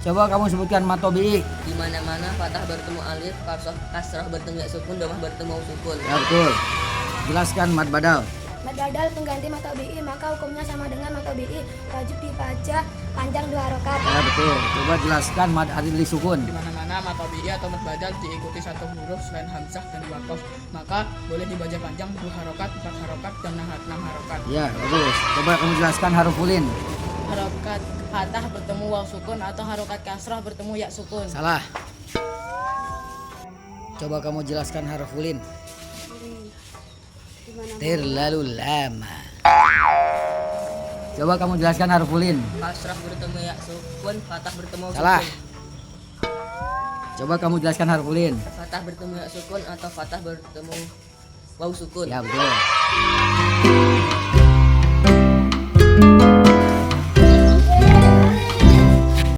Coba kamu sebutkan mad tabi'i. Di mana-mana fathah bertemu alif, kasrah bertemu ya sukun, dhammah bertemu sukun. Ya betul. Jelaskan mad badal. Mad badal pengganti mad tabi'i, maka hukumnya sama dengan mad tabi'i, wajib dibaca panjang 2 harokat. Ya betul. Coba jelaskan mad adli sukun. Di mana-mana mad tabi'i atau mad badal diikuti satu huruf selain hamzah dan waqaf, maka boleh dibaca panjang 2 harokat, 4 harokat, dan 6 harokat. Ya bagus. Coba kamu jelaskan harufulin. Harokat fathah bertemu waw sukun atau harokat kasrah bertemu ya sukun. Salah. Coba kamu jelaskan harufulin. Terlalu lama. Coba kamu jelaskan harufulin. Kasrah bertemu ya sukun, fathah bertemu Salah. sukun. Coba kamu jelaskan harufulin. Fathah bertemu ya sukun atau fathah bertemu waw sukun. Ya betul.